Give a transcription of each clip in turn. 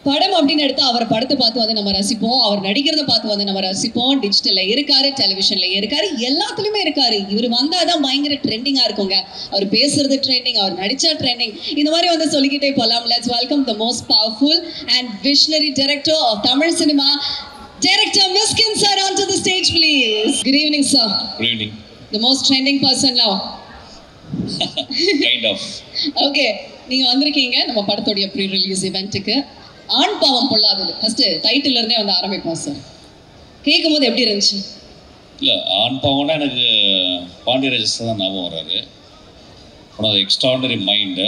படம் அப்படின்னு எடுத்தா அவர் படத்தை பார்த்து வந்து நம்ம ரசிப்போம், அவர் நடிக்கிறத பார்த்து வந்து நம்ம ரசிப்போம். டிஜிட்டல்ல இருக்காரு, டெலிவிஷன்ல இருக்காரு, எல்லாத்துலயுமே இருக்காரு. இவர் வந்தாதான் பயங்கர ட்ரெண்டிங்கா இருக்குங்க. அவர் பேசுறது ட்ரெண்டிங், அவர் நடிச்சா ட்ரெண்டிங். இந்த மாதிரி வந்து சொல்லிக்கிட்டே போலாம். Let's welcome the most powerful and visionary director of Tamil cinema, Director Miskin sir, onto the stage please. Good evening sir. Good evening. The most trending person now. Kind of. Okay, நீங்க வந்திருக்கீங்க நம்ம படத்தோட pre release இவென்ட்டுக்கு. ஆண் பாவம் பொல்லாதது first டைட்டில்ல இருந்தே வந்து ஆரம்பிப்போம் சார். கேட்கும்போது எப்படி இருந்துச்சு? இல்லை, ஆண் பாவம்னா எனக்கு பாண்டியராஜ் தான் ஞாபகம் வராது. ஆனால் அது எக்ஸ்ட்ராடனரி மைண்டு.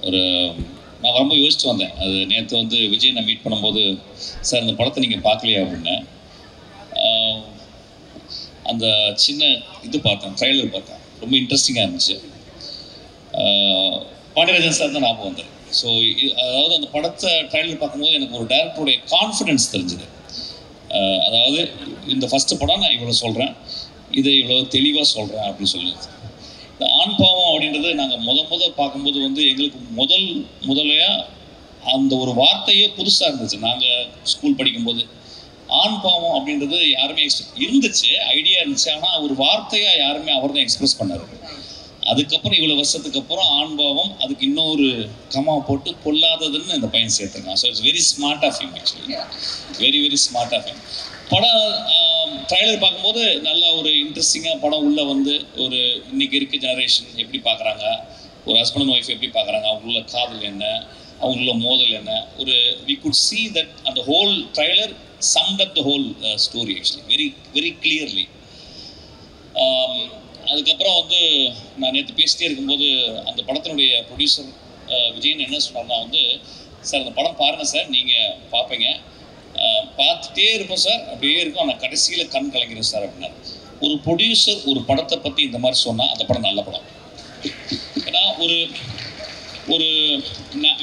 ஒரு நான் வரும்போது யோசிச்சு வந்தேன். அது நேற்று வந்து விஜய் நான் மீட் பண்ணும்போது, சார் இந்த படத்தை நீங்கள் பார்க்கலையா அப்படின்னேன். அந்த சின்ன இது பார்த்தேன், ட்ரைலர் பார்த்தேன், ரொம்ப இன்ட்ரெஸ்டிங்காக இருந்துச்சு. பாண்டியராஜன் சார் தான் ஞாபகம் வந்தார். ஸோ அதாவது அந்த படத்தை ட்ரைலர் பார்க்கும்போது எனக்கு ஒரு டைரக்டருடைய கான்ஃபிடென்ஸ் தெரிஞ்சுது. அதாவது இந்த ஃபஸ்ட்டு படம் நான் இவ்வளோ சொல்கிறேன், இதை இவ்வளோ தெளிவாக சொல்கிறேன் அப்படின்னு சொல்லுது. இந்த ஆண் பாவம் அப்படின்றது நாங்கள் முதல் பார்க்கும்போது வந்து எங்களுக்கு முதலையாக அந்த ஒரு வார்த்தையே புதுசாக இருந்துச்சு. நாங்கள் ஸ்கூல் படிக்கும்போது ஆண் பாவம் அப்படின்றது யாருமே இருந்துச்சு, ஐடியா இருந்துச்சு. ஆனால் ஒரு வார்த்தையாக யாருமே அவர் தான் எக்ஸ்பிரஸ் பண்ணார். அதுக்கப்புறம் இவ்வளோ வருஷத்துக்கு அப்புறம் ஆண் பாவம், அதுக்கு இன்னொரு கமா போட்டு பொல்லாததுன்னு இந்த பையன் சேர்த்துருக்கான். So it's very smart of him, actually very very smart of him. படம் ட்ரைலர் பார்க்கும்போது நல்ல ஒரு இன்ட்ரெஸ்டிங்காக படம் உள்ளே வந்து ஒரு இன்றைக்கி இருக்க ஜெனரேஷன் எப்படி பார்க்குறாங்க, ஒரு ஹஸ்பண்ட் அண்ட் ஒய்ஃப் எப்படி பார்க்குறாங்க, அவங்களுள்ள காதல் என்ன, அவங்களுள்ள மோதல் என்ன, ஒரு வி குட் சி தட் அந்த whole trailer summed up the whole story actually very very clearly. அதுக்கப்புறம் வந்து நான் நேற்று பேசிட்டே இருக்கும்போது அந்த படத்தினுடைய ப்ரொடியூசர் விஜயன் என்ன சொன்னார்னா வந்து, சார் அந்த படம் பாருங்கள் சார், நீங்கள் பார்ப்பீங்க, பார்த்துட்டே இருப்போம் சார், அப்படியே இருக்கும், ஆனால் கடைசியில் கண் கலங்கிறேன் சார் அப்படின்னாரு. ஒரு ப்ரொடியூசர் ஒரு படத்தை பற்றி இந்த மாதிரி சொன்னால் அந்த படம் நல்ல படம். ஏன்னா ஒரு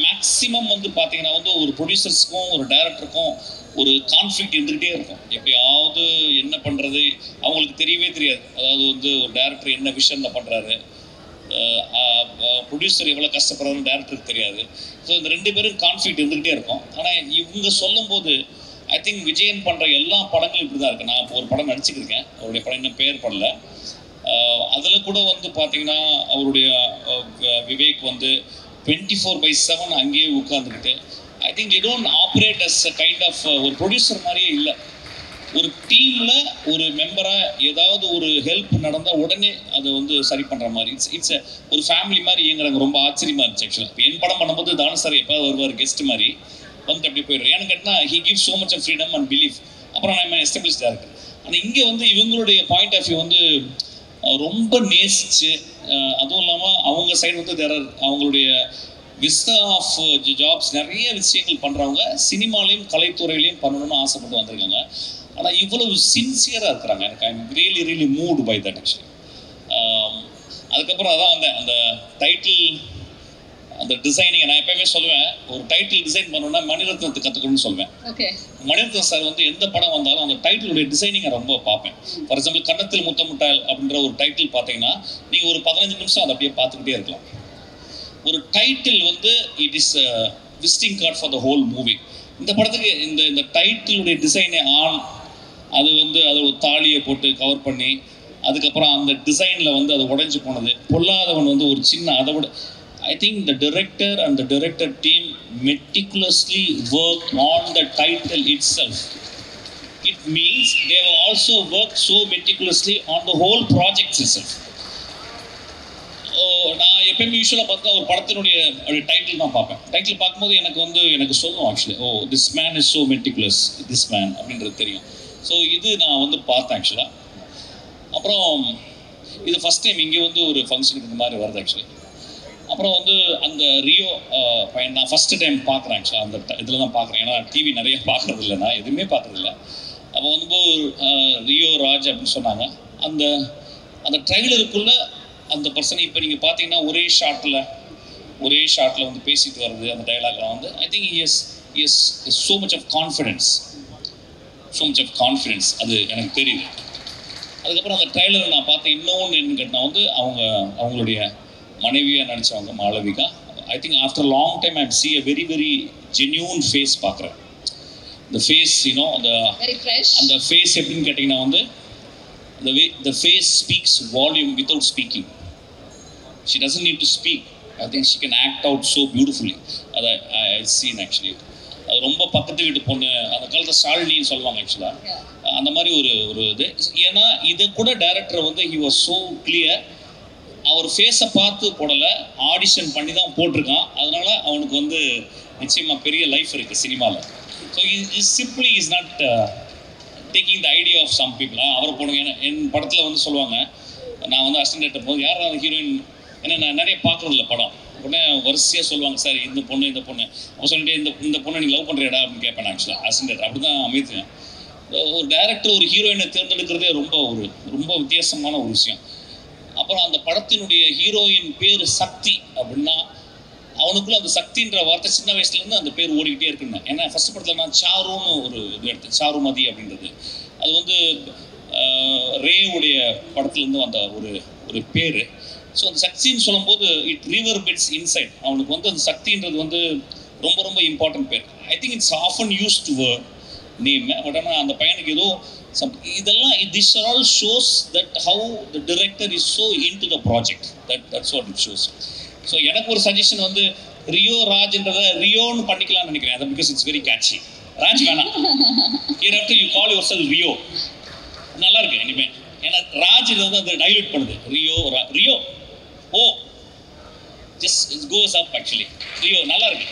மேக்ஸிமம் வந்து பார்த்தீங்கன்னா வந்து ஒரு ப்ரொடியூசர்ஸ்க்கும் ஒரு டைரக்டருக்கும் ஒரு கான்ஃப்ளிக்ட் இருந்துக்கிட்டே இருக்கும். எப்படியாவது என்ன பண்ணுறது அவங்களுக்கு தெரியவே தெரியாது. அதாவது வந்து ஒரு டைரக்டர் என்ன விஷனில் பண்ணுறாரு, ப்ரொடியூசர் எவ்வளோ கஷ்டப்படுறாருன்னு டைரக்டருக்கு தெரியாது. ஸோ இந்த ரெண்டு பேரும் கான்ஃப்ளிக்ட் இருந்துக்கிட்டே இருக்கும். ஆனால் இவங்க சொல்லும்போது ஐ திங்க் விஜயன் பண்ணுற எல்லா படங்களும் இப்படி தான் இருக்குது. நான் இப்போ ஒரு படம் நடிச்சுக்கிருக்கேன், அவருடைய படம் இன்னும் பேர் படல. அதில் கூட வந்து பார்த்தீங்கன்னா அவருடைய விவேக் வந்து 24/7 அங்கேயே உட்காந்துக்கிட்டு, I think they don't operate as a kind of ஒரு ப்ரொடியூசர் மாதிரியே இல்லை. ஒரு டீமில் ஒரு மெம்பராக ஏதாவது ஒரு ஹெல்ப் நடந்தால் உடனே அதை வந்து சரி பண்ணுற மாதிரி இட்ஸ் ஒரு ஃபேமிலி மாதிரி இயங்குறாங்க. ரொம்ப ஆச்சரியமாக இருந்துச்சு ஆக்சுவலாக. இப்போ என் படம் பண்ணும்போது தானு சார் எப்போது வருவார் கெஸ்ட் மாதிரி வந்து அப்படி போயிடுவார். ஏன்னு கேட்டால் he gives so much of freedom and belief. அப்புறம் நான் எஸ்டாப்ளிஷ் டேரக்டர். ஆனால் இங்கே வந்து இவங்களுடைய பாயிண்ட் ஆஃப் வியூ வந்து ரொம்ப நேசிச்சு, அதுவும் இல்லாமல் அவங்க சைடு வந்து அவங்களுடைய விஸ்டா ஆஃப் ஜாப்ஸ் நிறைய விஷயங்கள் பண்ணுறவங்க சினிமாலையும் கலைத்துறையிலையும் பண்ணணும்னு ஆசைப்பட்டு வந்திருக்காங்க. ஆனால் இவ்வளவு சின்சியராக இருக்கிறாங்க. எனக்கு I am really moved by that actually. அதுக்கப்புறம் அதான் அந்த டைட்டில், அந்த டிசைனிங் நான் எப்பயுமே சொல்லுவேன், ஒரு டைட்டில் டிசைன் பண்ணணும்னா மணிரத்னத்தை கற்றுக்கணும்னு சொல்வேன். மணிரத்னம் சார் வந்து எந்த படம் வந்தாலும் அந்த டைட்டிலுடைய டிசைனிங்கை ரொம்ப பார்ப்பேன். ஃபார் எக்ஸாம்பிள் கன்னத்தில் முத்தமுட்டால் அப்படின்ற ஒரு டைட்டில் பார்த்தீங்கன்னா நீங்கள் ஒரு 15 நிமிஷம் அதை அப்படியே பார்த்துக்கிட்டே இருக்கலாம். ஒரு டைட்டில் வந்து it is visiting card for the whole movie. இந்த படத்துக்கு இந்த டைட்டிலுடைய டிசைனே அது வந்து அதை ஒரு தாலியை போட்டு கவர் பண்ணி, அதுக்கப்புறம் அந்த டிசைனில் வந்து அது உடைஞ்சு போனது. பொல்லாதவன் வந்து ஒரு சின்ன அதை விட I think the director and the director team meticulously worked on the title itself. It means they have also worked so meticulously on the whole project itself. நான் எப்பயுமே யூஸ்வலாக பார்த்தா ஒரு படத்தினுடைய டைட்டில் தான் பார்ப்பேன். டைட்டில் பார்க்கும்போது எனக்கு சொல்லும் actually, oh this man is so meticulous, this man அப்படின்றது தெரியும். ஸோ இது நான் வந்து பார்த்தேன் ஆக்சுவலாக. அப்புறம் இது ஃபஸ்ட் டைம் இங்கே வந்து ஒரு ஃபங்க்ஷனுக்கு இந்த மாதிரி வருது ஆக்சுவலி. அப்புறம் வந்து அந்த ரியோ பையன் நான் ஃபஸ்ட்டு டைம் பார்க்குறேன் ஆக்சுவலாக. அந்த இதில் தான் பார்க்குறேன், ஏன்னா டிவி நிறைய பார்க்குறது இல்லை, நான் எதுவுமே பார்க்குறதில்ல. அப்போ வந்து ரியோ ராஜ் அப்படின்னு சொன்னாங்க. அந்த ட்ரைலருக்குள்ளே அந்த பர்சன் இப்போ நீங்கள் பார்த்தீங்கன்னா ஒரே ஷாட்டில் வந்து பேசிட்டு வருது. அந்த டைலாக்லாம் வந்து I think is so much of confidence அது எனக்கு தெரியுது. அதுக்கப்புறம் அந்த ட்ரைலரை நான் பார்த்தேன். இன்னொன்று என்னன்னு கேட்டால் வந்து அவங்களுடைய மனைவியாக நடித்தவங்க Malavika. I think after a long time I see a very genuine face பார்க்குறேன். இந்த ஃபேஸ் வெரி ஃப்ரெஷ். அந்த ஃபேஸ் எப்படின்னு கேட்டிங்கன்னா வந்து the face speaks volume without speaking. She doesn't need to speak. I think she can act out so beautifully. I've seen actually. அது ரொம்ப பக்கத்து வீட்டு பொண்ணு, அந்த காலத்தில் ஷாலினின்னு சொல்லுவாங்க ஆக்சுவலாக. அந்த மாதிரி ஒரு இது. ஏன்னா இதை கூட டைரக்டர் வந்து he was so clear. அவர் ஃபேஸை பார்த்து போடலை, ஆடிஷன் பண்ணி தான் போட்டிருக்கான். அதனால அவனுக்கு வந்து நிச்சயமாக பெரிய லைஃப் இருக்குது சினிமாவில். So simply is not taking the idea of some people. அவரை போடுங்க. என் படத்தில் வந்து சொல்லுவாங்க, நான் வந்து அசிஸ்டன்ட் டைரக்டர் போது யாரும் அந்த ஹீரோயின், ஏன்னா நான் நிறைய பார்க்குறதில்ல படம். உடனே வரிசையாக சொல்லுவாங்க, சார் இந்த பொண்ணு அவன் சொல்லிட்டு இந்த பொண்ணை நீங்கள் லவ் பண்ணுறியடா அப்படின்னு கேட்பேன் ஆக்சுவலாக அசிஸ்டன்ட் டைரக்டர். அப்படி தான் அமைத்துவேன். ஒரு டைரக்டர் ஒரு ஹீரோயினை தேர்ந்தெடுக்கிறதே ரொம்ப வித்தியாசமான ஒரு விஷயம். அப்புறம் அந்த படத்தினுடைய ஹீரோயின் பேர் சக்தி அப்படின்னா அவனுக்குள்ள அந்த சக்தின்ற வார்த்தை சின்ன வயசுலேருந்து அந்த பேர் ஓடிக்கிட்டே இருக்குன்னு. ஏன்னா ஃபர்ஸ்ட் படத்தில் நான் சாருன்னு ஒரு இது எடுத்தேன், சாருமதி அப்படின்றது. அது வந்து ரேவுடைய படத்துலேருந்து வந்த ஒரு பேர். ஸோ அந்த சக்தின்னு சொல்லும்போது இட் ரிவர்பெட்ஸ் இன்சைட். அவனுக்கு வந்து அந்த சக்தின்றது வந்து ரொம்ப இம்பார்ட்டன்ட் பேர். I think it's often use to name. But ஆனால் அந்த பையனுக்கு ஏதோ இதெல்லாம் this are all shows that how the director is so into the project. That's what it shows. So எனக்கு ஒரு சஜஷன் வந்து ரியோ ராஜ்ன்றதை ரியோன்னு பண்ணிக்கலாம்னு நினைக்கிறேன். அது because it's very catchy. Raj வேணாம், hereafter you call yourself Rio. நல்லா இருக்கு இனிமே. ஏன்னா ராஜ் இதை வந்து அதை டைல்யூட் பண்ணுது. Rio O just it goes up actually. Rio நல்லா இருக்கு.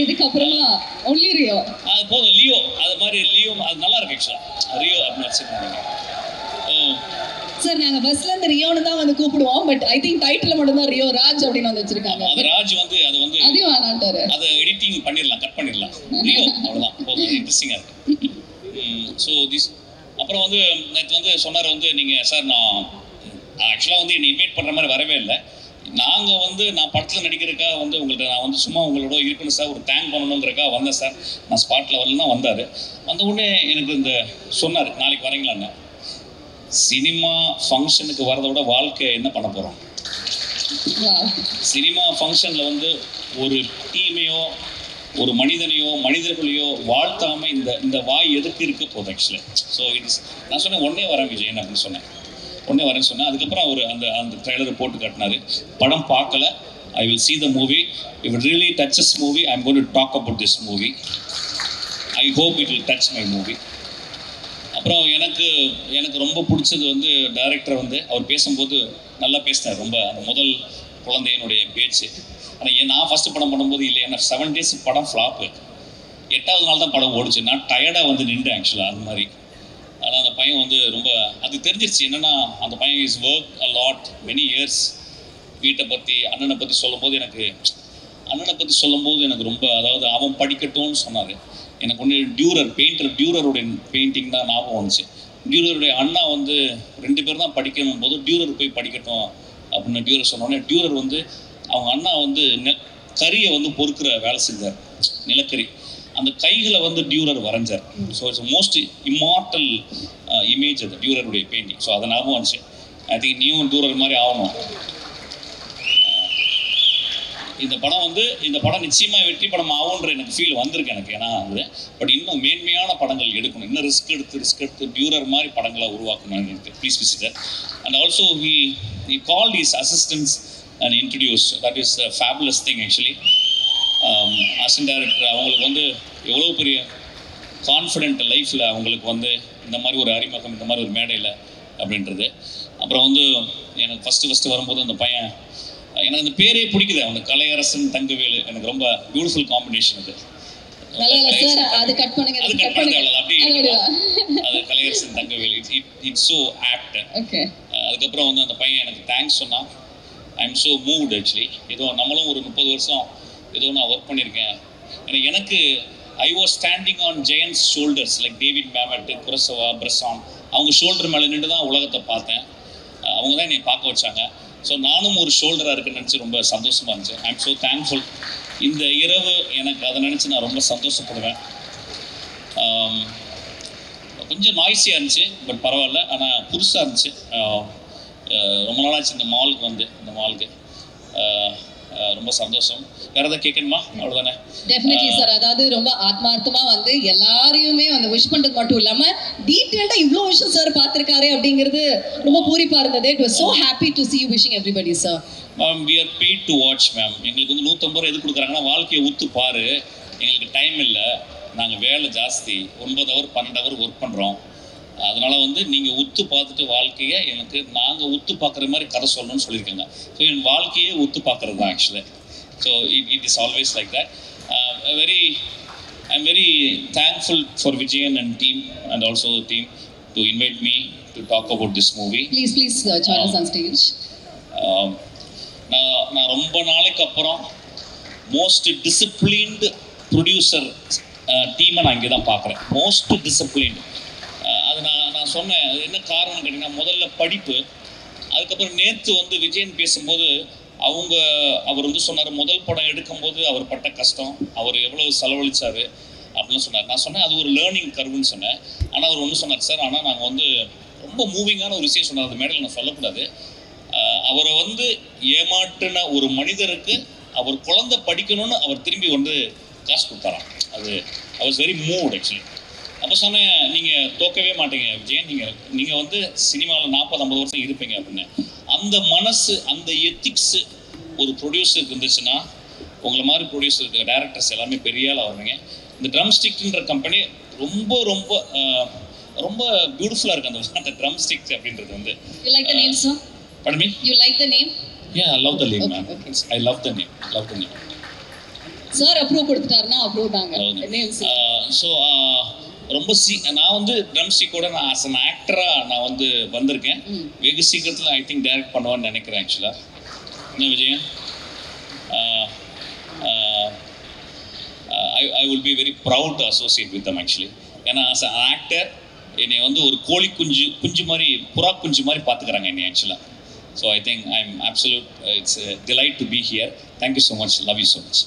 இதுக்கப்புறமா ஒன்லி ரியோ அது போதும். லியோ அது மாதிரி லியோ அது நல்லா இருக்கு ஆக்சுவலாக. ரியோ அப்படின்னு வச்சுருக்காங்க. சார் நாங்க பஸ்ல இருந்து ரியோன்னு தான் வந்து கூப்பிடுவோம். பட் ஐ திங்க் டைட்டில் மட்டும் தான் ரியோ ராஜ் அப்படின்னு வந்து வச்சிருக்காங்க. அது ராஜ் வந்து அது வந்து அதையும் வேணான்ட்டாரு. அதை எடிட்டிங் பண்ணிடலாம், கட் பண்ணிடலாம். ரியோ அவ்வளோதான் போதும். இன்ட்ரெஸ்டிங்காக இருக்கு. ஸோ அப்புறம் வந்து நேற்று வந்து சொன்னார் வந்து நீங்கள் சார் நான் ஆக்சுவலாக வந்து என்னை இன்வைட் பண்ணுற மாதிரி வரவே இல்லை. நாங்கள் வந்து நான் படத்தில் நடிக்கிறதுக்காக வந்து உங்கள்கிட்ட நான் வந்து சும்மா உங்களோட இருக்கணும் சார், ஒரு தேங்க் பண்ணணுங்கிறக்காக வந்தேன் சார். நான் ஸ்பாட்டில் வரலாம் வந்தார். வந்த உடனே எனக்கு இந்த சொன்னார், நாளைக்கு வரீங்களான்னு. சினிமா ஃபங்க்ஷனுக்கு வரதை விட வாழ்க்கை என்ன பண்ண போகிறோம்? சினிமா ஃபங்க்ஷனில் வந்து ஒரு டீமையோ ஒரு மனிதர்களையோ வாழ்த்தாமல் இந்த வாய் எதுக்கு இருக்க போகுது ஆக்சுவலாக. ஸோ நான் சொன்னேன் உடனே வரேன் விஜயன் அப்படின்னு சொன்னேன். உடனே வரேன்னு சொன்னேன். அதுக்கப்புறம் அவர் அந்த ட்ரெய்லரை போட்டு காட்டினார். படம் பார்க்கல, I will see the movie. If it really touches movie, I'm going to talk about this movie. I hope it will touch my movie. அப்புறம் எனக்கு ரொம்ப பிடிச்சது வந்து டைரக்டர் வந்து அவர் பேசும்போது நல்லா பேசினார். ரொம்ப அந்த முதல் குழந்தையினுடைய பேச்சு. ஆனால் நான் ஃபஸ்ட்டு படம் பண்ணும்போது இல்லை, ஏன்னா 7 days படம் ஃப்ளாப்பு. 8வது நாள் தான் படம் ஓடிச்சு. நான் டயர்டாக வந்து நின்றேன் ஆக்சுவலாக அந்த மாதிரி. ஆனால் அந்த பையன் வந்து ரொம்ப அது தெரிஞ்சிருச்சு. என்னென்னா அந்த பையன் is work a lot many years. வீட்டை பற்றி அண்ணனை பற்றி சொல்லும்போது எனக்கு ரொம்ப அதாவது அவன் படிக்கட்டும்னு சொன்னார். எனக்கு ஒன்று டியூரருடைய பெயிண்டிங் தான் ஞாபகம் வந்துச்சு. டியூரருடைய அண்ணா வந்து 2 பேர் தான் படிக்கணும் போது டியூரர் போய் படிக்கட்டும் அப்படின்னு டியூரர் சொன்னோடனே டியூரர் வந்து அவங்க அண்ணா வந்து கறியை வந்து பொறுக்கிற வேலை செஞ்சார், நிலக்கரி. அந்த கைகளை வந்து டியூரர் வரைஞ்சார். So it's most immortal image அது டியூரருடைய பெயிண்டிங். ஸோ அதை ஞாபகம் வந்துச்சு. ஐ திங்க் நீயும் டியூரர் மாதிரி ஆகணும். இந்த படம் நிச்சயமாக வெற்றி படம் ஆகுன்ற எனக்கு ஃபீல் வந்திருக்கு எனக்கு. ஏன்னா அது பட் இன்னும் மேன்மையான படங்கள் எடுக்கணும், இன்னும் ரிஸ்க் எடுத்து டியூரர் மாதிரி படங்களை உருவாக்கணும் எனக்கு. Please visitor. And also he called his assistants and introduced. That is a fabulous thing actually. Assistant director அவங்களுக்கு வந்து எவ்வளோ பெரிய கான்ஃபிடென்ட் லைஃப்பில் அவங்களுக்கு வந்து இந்த மாதிரி ஒரு அறிமுகம், இந்த மாதிரி ஒரு மேடையில் அப்படின்றது. அப்புறம் வந்து எனக்கு ஃபஸ்ட்டு வரும்போது அந்த பையன் எனக்கு அந்த பேரே பிடிக்குது. அவனுக்கு கலையரசன் தங்கவேலு எனக்கு ரொம்ப பியூட்டிஃபுல் காம்பினேஷன். அது கட் பண்ணுறது அவ்வளோ அப்படியே அது Kalaiyarasan Thangavelu. It's so apt. அதுக்கப்புறம் வந்து அந்த பையன் எனக்கு தேங்க்ஸ் சொன்னான். I am so moved actually. ஏதோ நம்மளும் ஒரு 30 வருஷம் ஏதோ நான் ஒர்க் பண்ணியிருக்கேன். எனக்கு I was standing on giants shoulders like David Mamet, Kurosawa, Bresson. அவங்க ஷோல்டர் மேலே நின்று தான் உலகத்தை பார்த்தேன். அவங்க தான் என்னை பார்க்க வச்சாங்க. ஸோ நானும் ஒரு ஷோல்டராக இருக்குன்னு நினச்சி ரொம்ப சந்தோஷமாக இருந்துச்சு. ஐ எம் ஸோ தேங்க்ஃபுல். இந்த இரவு எனக்கு அதை நினச்சி நான் ரொம்ப சந்தோஷப்படுவேன். கொஞ்சம் நாய்ஸியாக இருந்துச்சு, பட் பரவாயில்ல. ஆனால் புதுசாக இருந்துச்சு. ரொம்ப நாளாச்சு இந்த மாலுக்கு ரொம்ப சந்தோஷம். வேற ஏதாவது கேட்கணுமா? அவ்வளோதானே. Definitely sir. அதாவது ரொம்ப ஆத்மார்த்தமா வந்து எல்லாரையுமே வந்து விஷ் பண்றது மட்டும் இல்லாம டீடைல்டா இவ்ளோ விஷயம் சார் பார்த்திருக்காரு அப்படிங்கிறது ரொம்ப பூரிப்பா இருந்தது. It was so happy to see you wishing everybody sir. we are paid to watch ma'am. எங்களுக்கு வந்து 150 ரூபாய் எது கொடுக்குறாங்கன்னா வாழ்க்கையை ஊத்து பாரு, எங்களுக்கு டைம் இல்லை, நாங்கள் வேலை ஜாஸ்தி, 9 ஹவர் 12 ஹவர் ஒர்க் பண்ணுறோம், அதனால் வந்து நீங்கள் உத்து பார்த்துட்டு வாழ்க்கையை எனக்கு நாங்கள் உத்து பார்க்குற மாதிரி கதை சொல்லணும்னு சொல்லியிருக்காங்க. ஸோ என் வாழ்க்கையே உத்து பார்க்குறது தான் actually. So it is always like that. I am very thankful for Vijayan and team and also team to invite me to talk about this movie. Please join us on stage. நான் ரொம்ப நாளைக்கு அப்புறம் most disciplined producer டீமை நான் இங்கே தான் பார்க்குறேன். Most disciplined. அது நான் சொன்னேன். அது என்ன காரணம்னு கேட்டிங்கன்னா, முதல்ல படிப்பு, அதுக்கப்புறம் நேற்று வந்து விஜயன் பேசும்போது அவர் வந்து சொன்னார், முதல் படம் எடுக்கும்போது அவர் பட்ட கஷ்டம், அவர் எவ்வளோ செலவழித்தார் அப்படின்னு சொன்னார். நான் சொன்னேன் அது ஒரு லேர்னிங் கர்வுன்னு சொன்னேன். ஆனால் அவர் ஒன்று சொன்னார், சார் ஆனால் நாங்கள் வந்து ரொம்ப மூவிங்கான ஒரு விஷயம் சொன்னார், அந்த மேடையில் நான் சொல்லக்கூடாது. அவரை வந்து ஏமாற்றின ஒரு மனிதருக்கு அவர் குழந்தை படிக்கணும்னு அவர் திரும்பி வந்து காசு கொடுத்தாராம். அது I was very moved actually. அப்போ சொன்னேன், நீங்கள் தோக்கவே மாட்டீங்க விஜயன், நீங்கள் வந்து சினிமாவில் 40-50 வருஷம் இருப்பீங்க அப்படின்னு. அந்த மனசு, அந்த எத்திக்ஸு ஒரு ப்ரொடியூசருக்கு இருந்துச்சுன்னா, உங்களை மாதிரி ப்ரொடியூசருக்கு டேரக்டர்ஸ் எல்லாமே பெரிய ஆளாக வருவீங்க. இந்த ட்ரம் ஸ்டிக்ன்ற கம்பெனி ரொம்ப ரொம்ப ரொம்ப பியூட்டிஃபுல்லாக இருக்குது. அந்த ட்ரம் ஸ்டிக்ஸ் அப்படின்றது வந்து. You like the name sir? Pardon me? You like the name? Yeah, I love the name, okay, man. Okay. I love the name. Sir approve கொடுத்துட்டாருன்னா அப்ரூவ் தாங்க. ஸோ ரொம்ப நான் வந்து ட்ரம் ஸ்டிக்கோட நான் ஆஸ் அன் ஆக்டராக நான் வந்து வந்திருக்கேன். வெகு சீக்கிரத்தில் ஐ திங்க் டைரக்ட் பண்ணுவான்னு நினைக்கிறேன் ஆக்சுவலாக. என்ன Vijayan, I will be very proud to associate with them actually. ஏன்னா ஆஸ் அன் ஆக்டர் என்னை வந்து ஒரு கோழி குஞ்சு மாதிரி, புறா குஞ்சு மாதிரி பார்த்துக்கிறாங்க என்னை ஆக்சுவலாக. So I think I am absolute, it's delight to be here. Thank you so much. Love you so much.